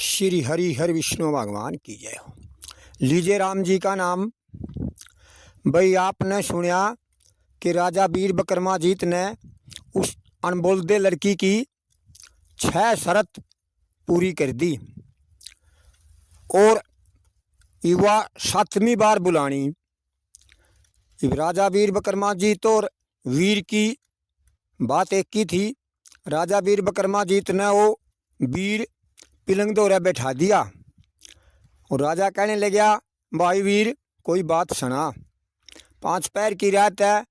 श्री हरि हर विष्णु भगवान की जय हो। लीजिए राम जी का नाम। भाई आपने सुना कि राजा वीर विक्रमाजीत ने उस अनबोलदे लड़की की 6 शर्त पूरी कर दी और युवा 7वीं बार बुलानी। राजा वीर विक्रमाजीत और वीर की बात एक की थी। राजा वीर विक्रमाजीत ने वो वीर पिलंग दोहरा बैठा दिया और राजा कहने लगा, भाई वीर कोई बात सुना। 5 पैर की रात है,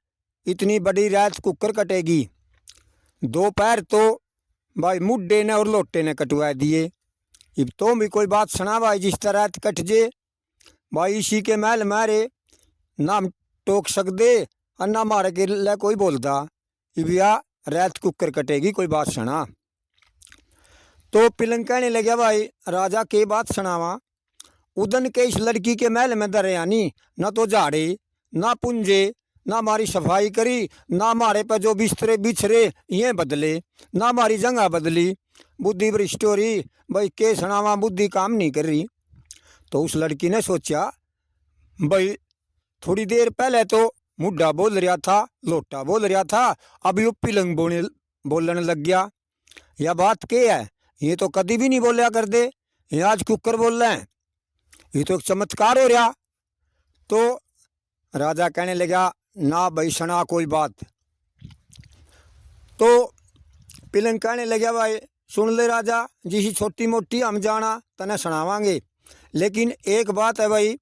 इतनी बड़ी रात कुकर कटेगी। 2 पैर तो भाई मुड्डे ने और लोटे ने कटवा दिए। अब तो भी कोई बात सुना भाई, जिस तरह कट जे भाई इसी के महल मारे ना टोक सकते और ना मारे के लिए कोई बोलता। अब या रात कुकर कटेगी, कोई बात सुना। तो पिलंग कहने लगे, भाई राजा के बात सुनावा। उदन के इस लड़की के महल में दरियानी न तो झाड़े ना पुंजे ना हमारी सफाई करी, ना हमारे पे जो बिस्तरे बिछरे ये बदले, ना हमारी जगह बदली। बुद्धि भ्रष्ट हो रही भाई, के सुनावा, बुद्धि काम नहीं कर रही। तो उस लड़की ने सोचा, भाई थोड़ी देर पहले तो मुड्ढा बोल रहा था, लोटा बोल रहा था, अभी वो पिलंग बोलने लग गया। यह बात क्या है? ये तो कभी भी नहीं बोलिया कर दे, ये आज कुकर बोल रहे हैं, ये तो एक चमत्कार हो रहा। तो राजा कहने लगा, ना भाई सुना कोई बात। तो पिलंग कहने लगा, भाई सुन ले राजा, जिसी छोटी मोटी हम जाना तने सुनावांगे, लेकिन एक बात है भाई,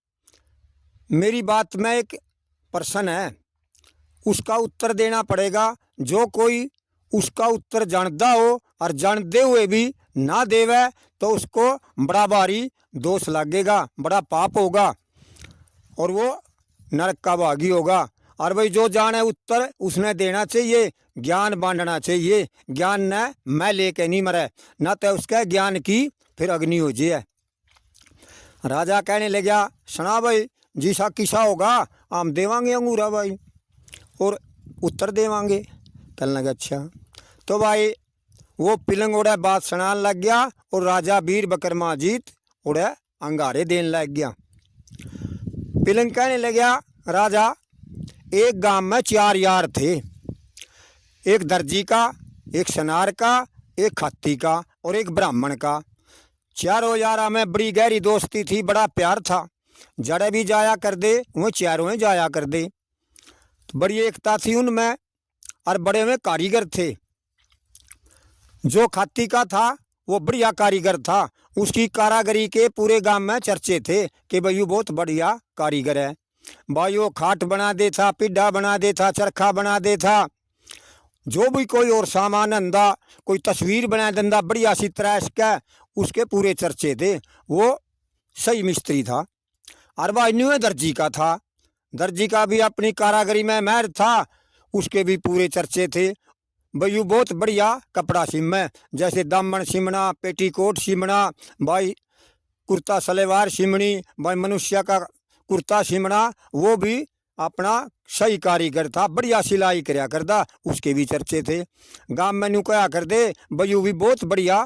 मेरी बात में एक प्रश्न है, उसका उत्तर देना पड़ेगा। जो कोई उसका उत्तर जानता हो और जानते हुए भी ना देवे तो उसको बड़ा भारी दोष लगेगा, बड़ा पाप होगा और वो नरक का भागी होगा। और भाई जो जाने उत्तर उसने देना चाहिए, ज्ञान बांटना चाहिए। ज्ञान ने मैं लेके नहीं मरे, न तो उसके ज्ञान की फिर अग्नि हो जाए। राजा कहने लगा, सुना भाई, जिसा किसा होगा हम देवांगे अंगूरा भाई और उत्तर देवांगे। कहने लगा अच्छा। तो भाई वो पिलंग उड़े बात सुनाने लग गया और राजा वीर विक्रमाजीत उड़े अंगारे देने लग गया। पिलंग कहने लगा, राजा एक गांव में 4 यार थे, एक दर्जी का, एक सनार का, एक खत्ती का और एक ब्राह्मण का। 4 यारा में बड़ी गहरी दोस्ती थी, बड़ा प्यार था। जड़े भी जाया कर दे वो चारों ही जाया कर दे। तो बड़ी एकता थी उनमें और बड़े में कारीगर थे। जो खाती का था वो बढ़िया कारीगर था, उसकी कारागरी के पूरे गांव में चर्चे थे कि भाई वो बहुत बढ़िया कारीगर है। भाई वो खाट बना दे था, पिड्ढा बना दे था, चरखा बना दे था, जो भी कोई और सामान धंधा, कोई तस्वीर बना देंदा बढ़िया सी तरह इसका, उसके पूरे चर्चे थे। वो सही मिस्त्री था। और भाई न्यू दर्जी का था, दर्जी का भी अपनी कारागरी में माहिर था, उसके भी पूरे चर्चे थे। भाई वो बहुत बढ़िया कपड़ा सिम, जैसे दामन सिमना, पेटीकोट सिमना, भाई कुर्ता सलवार सिमनी, भाई मनुष्य का कुर्ता सिमना, वो भी अपना सही कारीगर था, बढ़िया सिलाई कराया करता, उसके भी चर्चे थे। गांव में न्यू कहा कर दे, भाई वो भी बहुत बढ़िया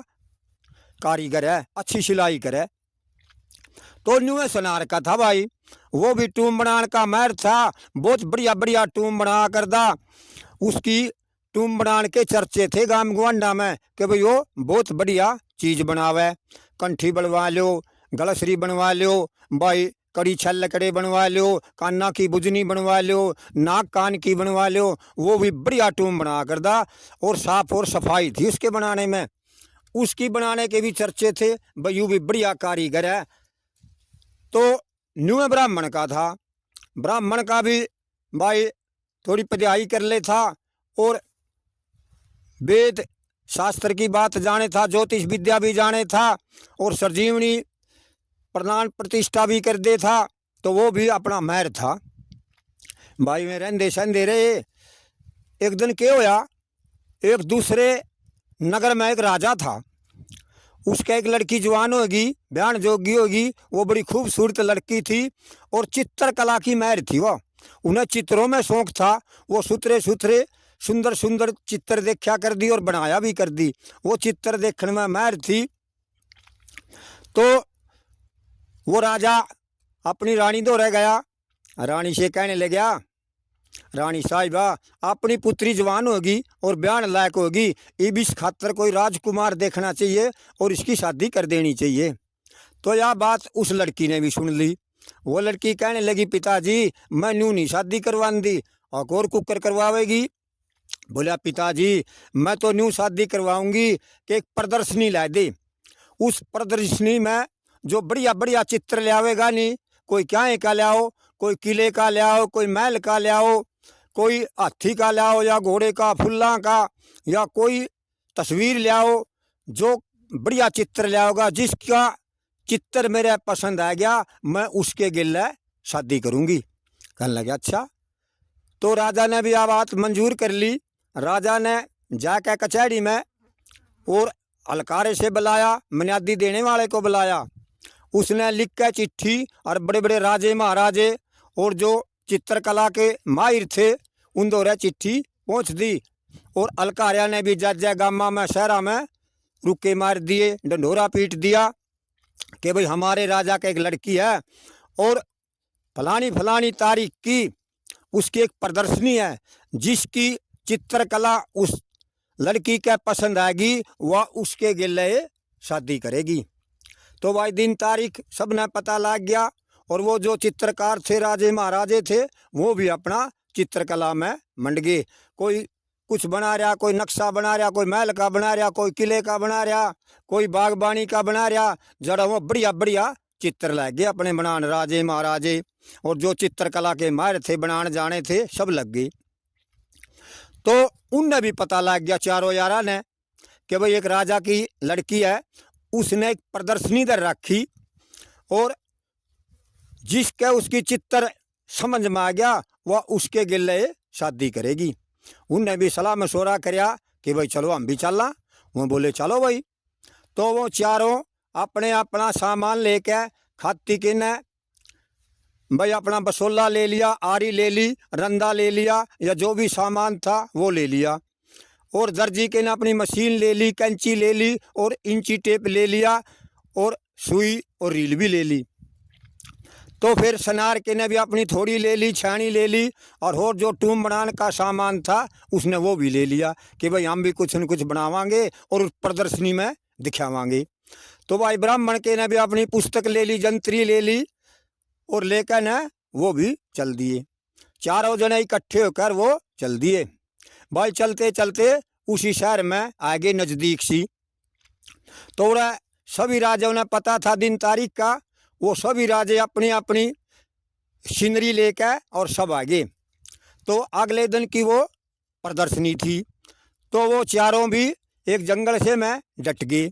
कारीगर है, अच्छी सिलाई करे। तो न्यू सनार का था भाई, वो भी टूम बनाने का माहिर था, बहुत बढ़िया बढ़िया टूम बना करता। उसकी टूम बनाने के चर्चे थे गांव गुआंडा में कि भाई वो बहुत बढ़िया चीज़ बनावे। कंठी बनवा लो, गलसरी बनवा लो, भाई कड़ी छल लकड़े बनवा लो, काना की बुजनी बनवा लो, नाक कान की बनवा लो, वो भी बढ़िया टूम बना करता। और साफ और सफाई थी उसके बनाने में, उसकी बनाने के भी चर्चे थे, भाई वो भी बढ़िया कारीगर है। तो न्यू ब्राह्मण का था, ब्राह्मण का भी भाई थोड़ी पढ़ाई कर ले था और वेद शास्त्र की बात जाने था, ज्योतिष विद्या भी जाने था और सरजीवनी प्रदान प्रतिष्ठा भी कर दे था। तो वो भी अपना माहिर था। भाई में रहंदे सहंदे रहे। एक दिन क्या होया, एक दूसरे नगर में एक राजा था, उसका एक लड़की जवान होगी, बयान जोगी होगी, वो बड़ी खूबसूरत लड़की थी और चित्रकला की माहिर थी। वो उन्हें चित्रों में शौक था, वो सुथरे सुथरे सुंदर सुंदर चित्र देखा कर दी और बनाया भी कर दी। वो चित्र देखने में माहिर थी। तो वो राजा अपनी रानी दो रह गया। रानी से कहने लगा, रानी साहिबा अपनी पुत्री जवान होगी और ब्याह लायक होगी, इस खातर कोई राजकुमार देखना चाहिए और इसकी शादी कर देनी चाहिए। तो यह बात उस लड़की ने भी सुन ली। वो लड़की कहने लगी, पिताजी मैं न्यू नहीं शादी करवान दी, और कुकर करवावेगी। बोला, पिताजी मैं तो न्यू शादी करवाऊंगी कि एक प्रदर्शनी ला दे। उस प्रदर्शनी में जो बढ़िया बढ़िया चित्र ले आवेगा, नहीं कोई क्या का ले आओ, कोई किले का ले आओ, कोई महल का ले आओ, कोई हाथी का ले आओ या घोड़े का, फुल्ला का, या कोई तस्वीर ले आओ, जो बढ़िया चित्र ले आओगा, जिसका चित्र मेरे पसंद आ गया मैं उसके गिले शादी करूंगी। कहने लगे अच्छा। तो राजा ने भी यह बात मंजूर कर ली। राजा ने जाकर कचहरी में और अलकारे से बुलाया, मन्यादी देने वाले को बुलाया। उसने लिख के चिट्ठी और बड़े बड़े राजे महाराजे और जो चित्रकला के माहिर थे उन दोरे चिट्ठी पहुँच दी। और अलकारिया ने भी जज गामा में शहरा में रुके मार दिए, डंडोरा पीट दिया कि भाई हमारे राजा का एक लड़की है और फलानी फलानी तारीख की उसकी एक प्रदर्शनी है, जिसकी चित्रकला उस लड़की के पसंद आएगी वह उसके गिले शादी करेगी। तो भाई दिन तारीख सब ने पता लग गया। और वो जो चित्रकार थे, राजे महाराजे थे, वो भी अपना चित्रकला में मंड गए। कोई कुछ बना रहा, कोई नक्शा बना रहा, कोई महल का बना रहा, कोई किले का बना रहा, कोई बागबानी का बना रहा। जरा वो बढ़िया बढ़िया चित्र लग गए अपने बनान, राजे महाराजे और जो चित्रकला के माहिर थे, बनाने जाने थे, सब लग गए। तो उनने भी पता लग गया चारों यारा ने कि भाई एक राजा की लड़की है, उसने एक प्रदर्शनी दर रखी और जिसके उसकी चित्र समझ में आ गया वह उसके गिले शादी करेगी। उनने भी सलाह मशवरा कराया कि भाई चलो हम भी चलना। वो बोले चलो भाई। तो वो चारों अपने अपना सामान लेके खाती के ने भाई अपना बसोला ले लिया, आरी ले ली, रंदा ले लिया, या जो भी सामान था वो ले लिया। और दर्जी के ने अपनी मशीन ले ली, कैंची ले ली और इंची टेप ले लिया और सुई और रील भी ले ली। तो फिर सनार के ने भी अपनी थोड़ी ले ली, छानी ले ली, और जो टूम बनाने का सामान था उसने वो भी ले लिया कि भाई हम भी कुछ न कुछ बनावांगे और उस प्रदर्शनी में दिखावांगे। तो भाई ब्राह्मण के ने भी अपनी पुस्तक ले ली, जंतरी ले ली और लेकर न वो भी चल दिए। चारों जने इकट्ठे होकर वो चल दिए। भाई चलते चलते उसी शहर में आगे नज़दीक सी। तो सभी राजाओं ने पता था दिन तारीख का। वो सभी राजे अपनी अपनी सीनरी लेकर और सब आगे। तो अगले दिन की वो प्रदर्शनी थी। तो वो चारों भी एक जंगल से में डट गए।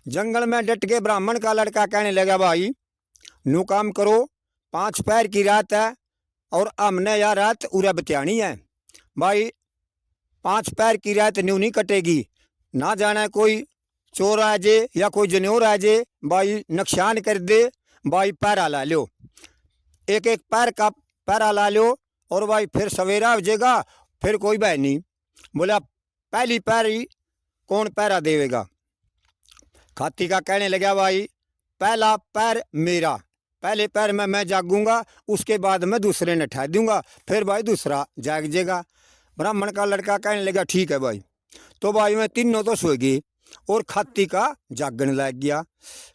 जंगल में डट के ब्राह्मण का लड़का कहने लगा, भाई नू काम करो, 5 पैर की रात है और हमने यह रात उरा बत्यानी है। भाई 5 पैर की रात न्यू नहीं कटेगी, ना जाना कोई चोर आ जाए या कोई जनेवर आ जाए, भाई नुकसान कर दे। भाई पैरा ला लो, एक एक पैर का पैरा ला लो और भाई फिर सवेरा हो जाएगा, फिर कोई बह नहीं। बोला पहली पैरी कौन पैरा देवेगा? खाती का कहने लगा, भाई पहला पैर मेरा, पहले पैर में मैं जागूंगा, उसके बाद मैं दूसरे ने ठा दूंगा, फिर भाई दूसरा जाग जाएगा। ब्राह्मण का लड़का कहने लगा, ठीक है भाई। तो भाई मैं तीनों तो सो गई और खाती का जागने लग गया।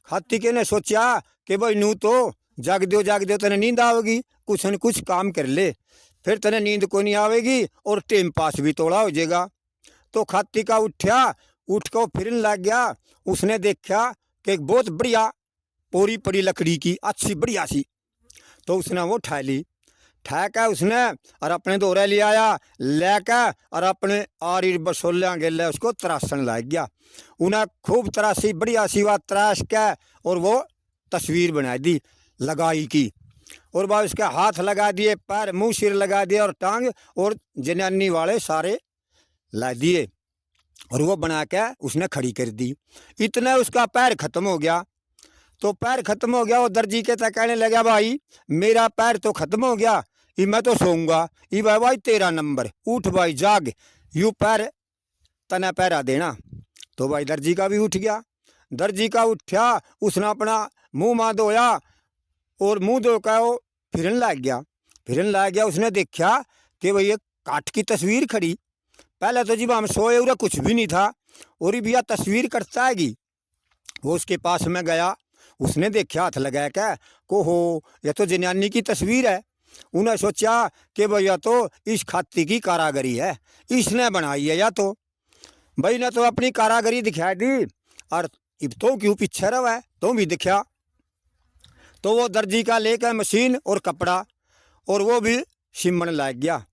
खाती के ने सोचा कि भाई नू तो जाग दो तने नींद आवेगी, कुछ न कुछ काम कर ले, फिर तने नींद को नहीं आवेगी और टाइम पास भी थोड़ा हो जाएगा। तो खाती का उठा, उठ कर फिरने लग गया। उसने देखा कि एक बहुत बढ़िया पोरी पड़ी लकड़ी की, अच्छी बढ़िया सी। तो उसने वो ठा ली, ठा कर उसने और अपने दोहरे ले आया, लेकर और अपने आरी बसोलिया गेले उसको तराशन लग गया। उन्हें खूब तराशी, बढ़िया सी बात तराश के और वो तस्वीर बना दी लगाई की। और भाई उसके हाथ लगा दिए, पैर मुंह सिर लगा दिए और टांग और जनानी वाले सारे ला दिए और वो बना के उसने खड़ी कर दी। इतने उसका पैर खत्म हो गया। तो पैर खत्म हो गया, वो दर्जी के तक कहने लगा, भाई मेरा पैर तो खत्म हो गया, ये मैं तो सोऊंगा। ये भाई तेरा नंबर, उठ भाई जाग, यू पैर तना पैरा देना। तो भाई दर्जी का भी उठ गया। दर्जी का उठा, उसने अपना मुंह माँ धोया और मुंह धो कर वो फिरन लग गया। उसने देखा कि भाई ये काठ की तस्वीर खड़ी। पहले तो जब हम सोए उरा कुछ भी नहीं था, और ये भैया तस्वीर कटता है। वो उसके पास में गया, उसने देखा, हाथ लगाया क्या को हो यह तो जनानी की तस्वीर है। उन्हें सोचा कि भैया तो इस खाती की कारागरी है, इसने बनाई है। या तो भाई ने तो अपनी कारागरी दिखा दी, और अब तो क्यों पीछे रहा है, तो भी दिखा। तो वो दर्जी का लेकर मशीन और कपड़ा, और वो भी सिमन लग गया।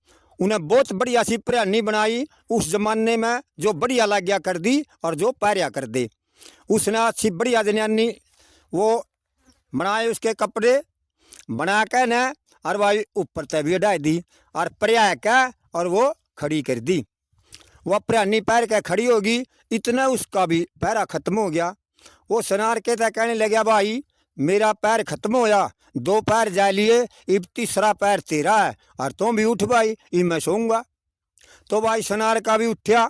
उन्हें बहुत बढ़िया सी परानी बनाई उस जमाने में, जो बढ़िया लग गया कर दी और जो पैरिया कर दे। उसने अच्छी बढ़िया जनानी वो बनाए, उसके कपड़े बना के न, और भाई ऊपर तय भी हटाई दी और पर्या के और वो खड़ी कर दी। वह परानी पैर के खड़ी होगी, इतना उसका भी पैरा खत्म हो गया। वो सनार के तय कहने लग गया, भाई मेरा पैर खत्म होया, 2 पैर जा लिए, अब तीसरा पैर तेरा है, और तुम भी उठ भाई, ये मैं सोऊंगा। तो भाई सनार का भी उठा,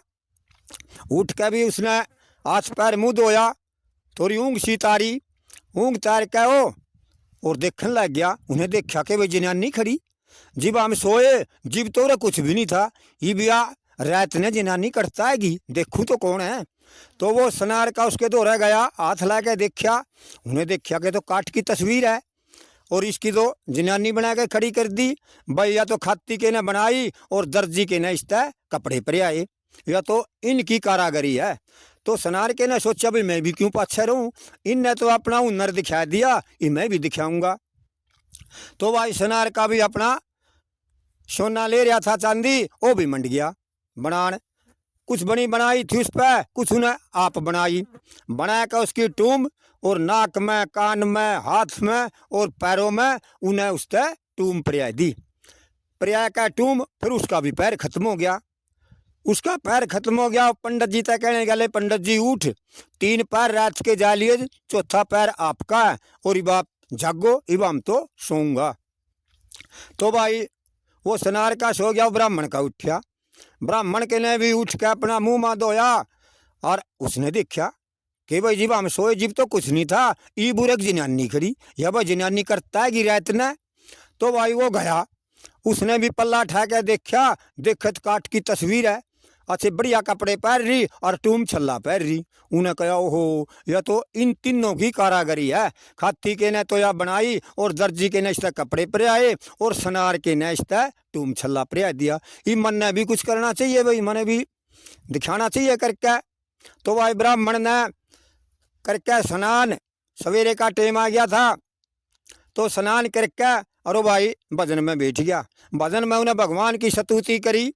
उठ के भी उसने हाथ पैर मुँह धोया, थोड़ी ऊँग सी तारी, ऊँग तार के वो और देखने लग गया। उन्हें देखा कि भाई जनानी खड़ी। जब हम सोए, जब तो कुछ भी नहीं था, ये भैया रात ने जनानी करता है, देखूँ तो कौन है। तो वो सनार का उसके दौरा गया, हाथ ला के देखा, उन्हें देखा कि तो काठ की तस्वीर है, और इसकी तो जनानी बना के खड़ी कर दी। भाई या तो खाती के ने बनाई और दर्जी के ने इस तरह कपड़े पर आए, या तो इनकी कारागरी है। तो सनार के ने सोचा भाई मैं भी क्यों पाछे रहूं, इनने तो अपना हुनर दिखा दिया, ये मैं भी दिखाऊंगा। तो भाई सनार का भी अपना सोना ले रहा था, चांदी, वो भी मंड गया बनान। कुछ बनी बनाई थी उस पर, कुछ उन्हें आप बनाई, बना कर उसकी टूम, और नाक में, कान में, हाथ में और पैरों में उन्हें उस पर टूम पर्याय दी। पर्याय का टूम, फिर उसका भी पैर खत्म हो गया। उसका पैर खत्म हो गया। पंडित जी तक कहने गए, पंडित जी उठ, 3 पैर रात के जा लिए, 4था पैर आपका है, और इब आप जागो, इब हम तो सोऊंगा। तो भाई वो सनार का सो गया, ब्राह्मण का उठा। ब्राह्मण के ने भी उठ के अपना मुंह माँ धोया, और उसने देखा कि भाई जब हम सोए, जब तो कुछ नहीं था, ई बुरक जनानी खड़ी, या भाई जनानी करता है गिरायत ने। तो भाई वो गया, उसने भी पल्ला उठा के देखा, देखत काठ की तस्वीर है, अच्छे बढ़िया कपड़े पहन रही और टूम छल्ला पहन रही। उन्हें कहा, ओहो यह तो इन तीनों की कारागरी है। खाती के ने तो यह बनाई, और दर्जी के ने इस कपड़े पर आए, और सनार के ने इस टूम छल्ला पर दिया। ये मन ने भी कुछ करना चाहिए भाई, मैंने भी दिखाना चाहिए करके। तो भाई ब्राह्मण ने करके स्नान, सवेरे का टाइम आ गया था, तो स्नान करके और भाई भजन में बैठ गया। भजन में उन्हें भगवान की स्तुति करी,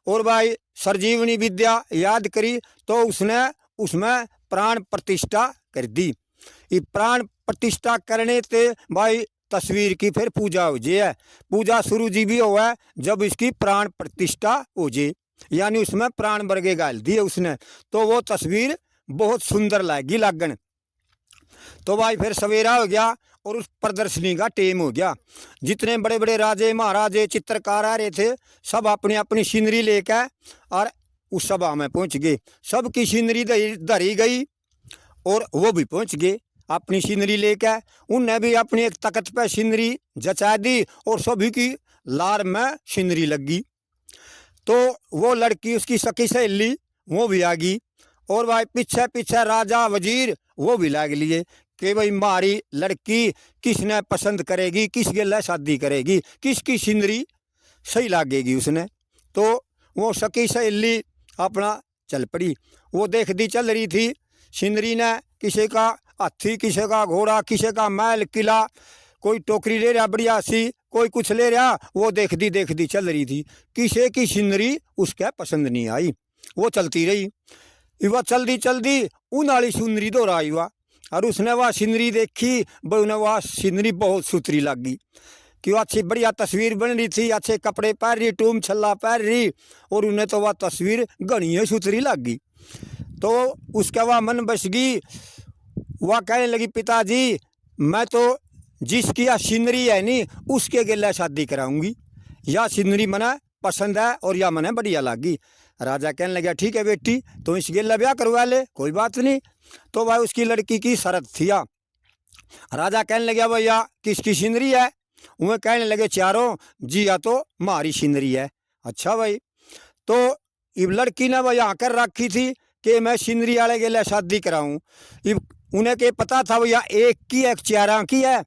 और भाई सरजीवनी विद्या याद करी। तो उसने उसमें प्राण प्रतिष्ठा कर दी। ये प्राण प्रतिष्ठा करने से भाई तस्वीर की फिर पूजा हो जाए। पूजा शुरू जी भी हुआ जब इसकी प्राण प्रतिष्ठा हो जाए, यानी उसमें प्राण वर्गे गाल दिए उसने, तो वो तस्वीर बहुत सुंदर लगी लागन। तो भाई फिर सवेरा हो गया, और उस प्रदर्शनी का टेम हो गया। जितने बड़े बड़े राजे महाराजे चित्रकार आ रहे थे, सब अपनी अपनी सीनरी लेकर और उस सभा में पहुंच गए। सबकी सीनरी धरी गई, और वो भी पहुंच गए अपनी सीनरी लेकर। उनने भी अपनी एक तख्त पर सीनरी जचा दी, और सभी की लार में सीनरी लगी। तो वो लड़की, उसकी सखी सहेली, वो भी आ गई, और भाई पीछे पीछे राजा वजीर वो भी लाग लिए कि भाई हमारी लड़की किसने पसंद करेगी, किस गेला शादी करेगी, किसकी सीनरी सही लागेगी उसने। तो वो सखी सहेली अपना चल पड़ी। वो देखती चल रही थी सीनरी ने, किसी का हाथी, किसी का घोड़ा, किसी का महल किला, कोई टोकरी ले रहा बढ़िया सी, कोई कुछ ले रहा। वो देखती देखती चल रही थी, किसी की सीनरी उसके पसंद नहीं आई। वो चलती रही, वह चलती चलती उन वाली सीनरी दौरा आई हुआ, और उसने वह सीनरी देखी। उन्हें वह सीनरी बहुत सुथरी लगी, कि वह अच्छी बढ़िया तस्वीर बन रही थी, अच्छे कपड़े पहन रही, टूम छल्ला पहन रही, और उन्हें तो वह तस्वीर घनी सुथरी लगी। तो उसका वह मन बस गई। वह कहने लगी, पिताजी मैं तो जिसकी यह सीनरी है नी, उसके गेला शादी कराऊंगी। यह सीनरी मने पसंद है, और यह मने बढ़िया लगी। राजा कहने लगा ठीक है बेटी, तो इस गेला ब्याह करवा ले, कोई बात नहीं। तो भाई उसकी लड़की की शरत थी। राजा कहने लगा भैया किसकी सिंदरी है? वह कहने लगे चारों जी या तो मारी सिंदरी है। अच्छा भाई, तो इब लड़की ने भैया आकर रखी थी कि मैं सिंदरी वाले गेले शादी कराऊं। इब उन्हें के पता था भैया एक की एक चारा की है,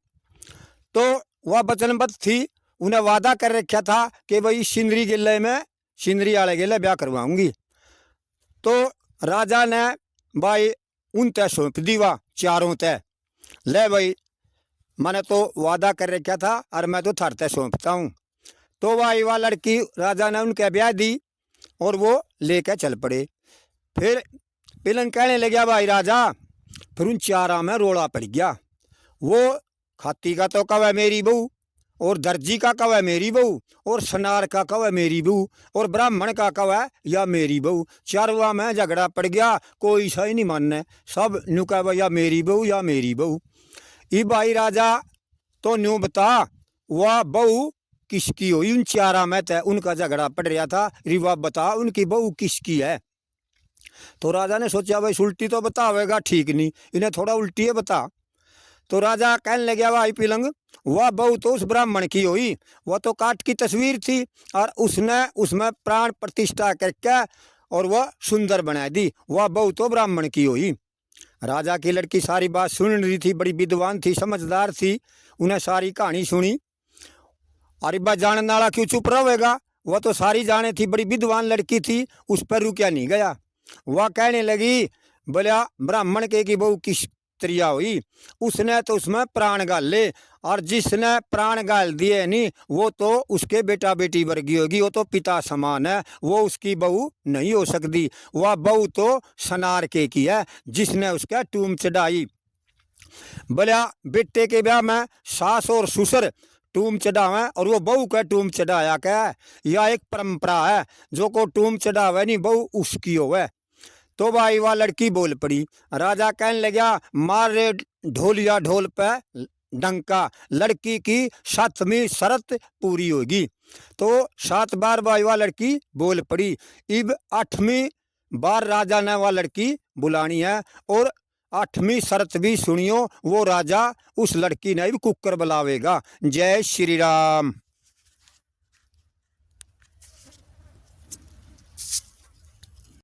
तो वह वचनबद्ध थी, उन्हें वादा कर रखा था कि भाई सिंदरी गेले में सिंदरी वाले गेले ब्याह करवाऊंगी। तो राजा ने भाई उन तय सौंप दी, वह चारों तय ले भाई मैंने तो वादा कर रखा था और मैं तो थर तय सौंपता हूँ। तो भाई वह लड़की राजा ने उनके ब्याह दी और वो लेकर चल पड़े। फिर पिलन कहने लगा भाई राजा, फिर उन चारा में रोड़ा पड़ गया। वो खाती का तो कवे मेरी बहू, और दर्जी का कवे मेरी बहू, और सनार का कवे मेरी बहू, और ब्राह्मण का कवे या मेरी बहू। चारवा में झगड़ा पड़ गया, कोई सही नहीं मानने, सब न्यू कहे या मेरी बहू या मेरी बहू। ई भाई राजा तो न्यू बता वह बहू किसकी हुई? उन चारा में तय उनका झगड़ा पड़ रहा था, रिवा बता उनकी बहू किसकी है? तो राजा ने सोचा भाई उल्टी तो बतावेगा ठीक नहीं, इन्हें थोड़ा उल्टी है बता। तो राजा कहने लगे भाई पिलंग, वह बहू तो उस ब्राह्मण की हुई, वह तो काट की तस्वीर थी और उसने उसमें प्राण प्रतिष्ठा करके और वह सुंदर बना दी, वह बहू तो ब्राह्मण की हुई। राजा की लड़की सारी बात सुन रही थी, बड़ी विद्वान थी, समझदार थी, उन्हें सारी कहानी सुनी। अरे बा जानने वाला क्यों चुप रहेगा, वह तो सारी जाने थी, बड़ी विद्वान लड़की थी, उस पर रुकिया नहीं गया। वह कहने लगी बोलिया ब्राह्मण के की बहू किस त्रिया हुई, उसने तो उसमें प्राण गाल ले, और जिसने प्राण गाल दिए नहीं वो तो उसके बेटा बेटी वर्गी होगी, वो तो पिता समान है, वो उसकी बहू नहीं हो सकती। वह बहू तो सनार के की है जिसने उसका टूम चढ़ाई। बोलिया बेटे के ब्याह में सास और ससुर टूम चढ़ावे और वो बहू का टूम चढ़ाया क्या है, यह एक परंपरा है, जो को टूम चढ़ावे नहीं बहू उसकी होवे। तो भाई वह लड़की बोल पड़ी। राजा कहने लगा मार रे ढोलिया ढोल पे डंका, लड़की की 7वीं शर्त पूरी होगी। तो 7 बार भाई वह लड़की बोल पड़ी। इब 8वीं बार राजा ने वह लड़की बुलानी है और 8वीं शर्त भी सुनियो, वो राजा उस लड़की ने भी कुकर बुलावेगा। जय श्री राम।